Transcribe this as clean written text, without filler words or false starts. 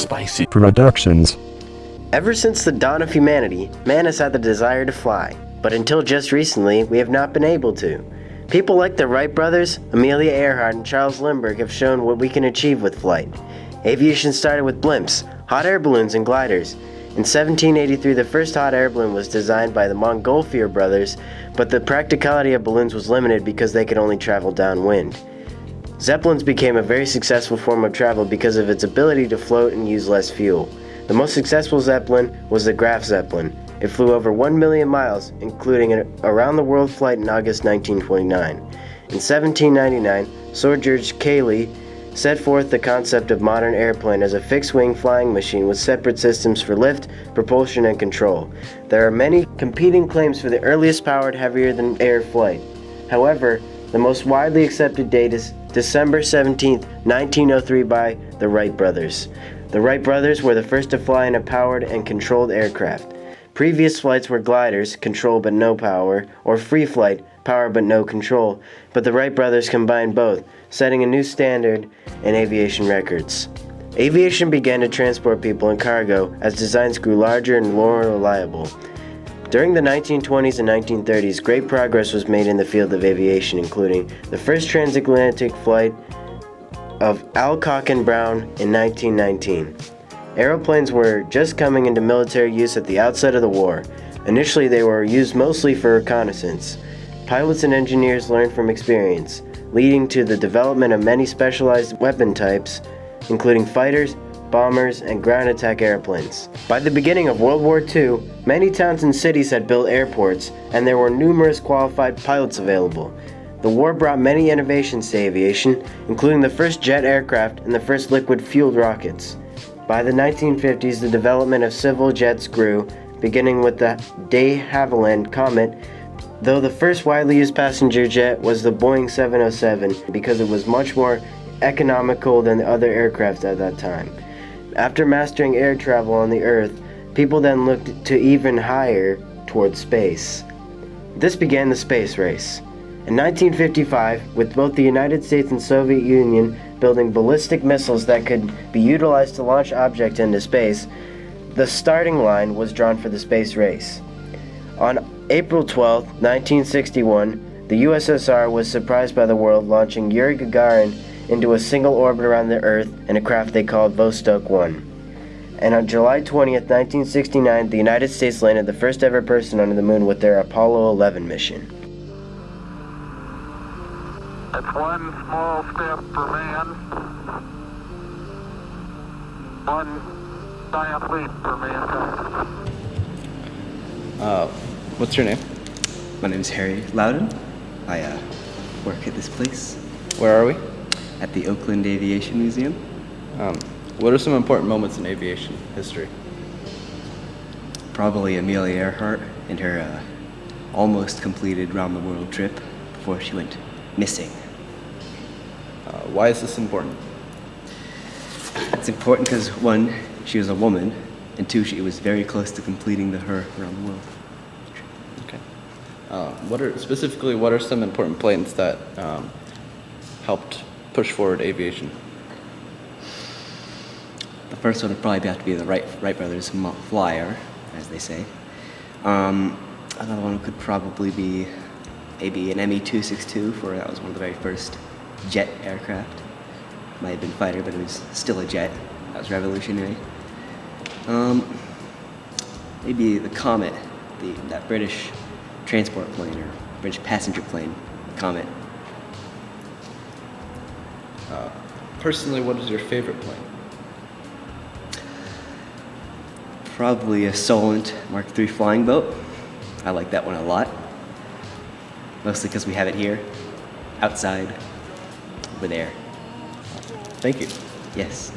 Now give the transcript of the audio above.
Spicy Productions. Ever since the dawn of humanity, man has had the desire to fly, but until just recently, we have not been able to. People like the Wright brothers, Amelia Earhart, and Charles Lindbergh have shown what we can achieve with flight. Aviation started with blimps, hot air balloons, and gliders. In 1783, the first hot air balloon was designed by the Montgolfier brothers, but the practicality of balloons was limited because they could only travel downwind. Zeppelins became a very successful form of travel because of its ability to float and use less fuel. The most successful Zeppelin was the Graf Zeppelin. It flew over 1 million miles, including an around-the-world flight in August 1929. In 1799, Sir George Cayley set forth the concept of modern airplane as a fixed-wing flying machine with separate systems for lift, propulsion, and control. There are many competing claims for the earliest powered heavier-than-air flight. However, the most widely accepted date is December 17, 1903 by the Wright brothers. The Wright brothers were the first to fly in a powered and controlled aircraft. Previous flights were gliders, control but no power, or free flight, power but no control, but the Wright brothers combined both, setting a new standard in aviation records. Aviation began to transport people and cargo as designs grew larger and more reliable. During the 1920s and 1930s, great progress was made in the field of aviation, including the first transatlantic flight of Alcock and Brown in 1919. Aeroplanes were just coming into military use at the outset of the war. Initially, they were used mostly for reconnaissance. Pilots and engineers learned from experience, leading to the development of many specialized weapon types, including fighters, bombers, and ground attack airplanes. By the beginning of World War II, many towns and cities had built airports, and there were numerous qualified pilots available. The war brought many innovations to aviation, including the first jet aircraft and the first liquid-fueled rockets. By the 1950s, the development of civil jets grew, beginning with the de Havilland Comet, though the first widely used passenger jet was the Boeing 707 because it was much more economical than the other aircraft at that time. After mastering air travel on the Earth, people then looked to even higher towards space. This began the space race. In 1955, with both the United States and Soviet Union building ballistic missiles that could be utilized to launch objects into space, the starting line was drawn for the space race. On April 12, 1961, the USSR was surprised by the world launching Yuri Gagarin into a single orbit around the Earth in a craft they called Vostok 1. And on July 20th, 1969, the United States landed the first ever person on the moon with their Apollo 11 mission. It's one small step for man, one giant leap for mankind. What's your name? My name is Harry Loudon. I work at this place Where are we? at the Oakland Aviation Museum. What are some important moments in aviation history? Probably Amelia Earhart and her almost completed round-the-world trip before she went missing. Why is this important? It's important because, one, she was a woman, and two, she was very close to completing her around-the-world. Okay. What are some important planes that helped push forward aviation? The first one would probably have to be the Wright brothers Flyer, as they say. Another one could probably be maybe an ME-262, for that was one of the very first jet aircraft. Might have been fighter, but it was still a jet. That was revolutionary. Maybe the Comet, that British transport plane or British passenger plane, Comet. Personally, what is your favorite plane? Probably a Solent Mark III flying boat. I like that one a lot. Mostly because we have it here, outside, over there. Thank you. Yes.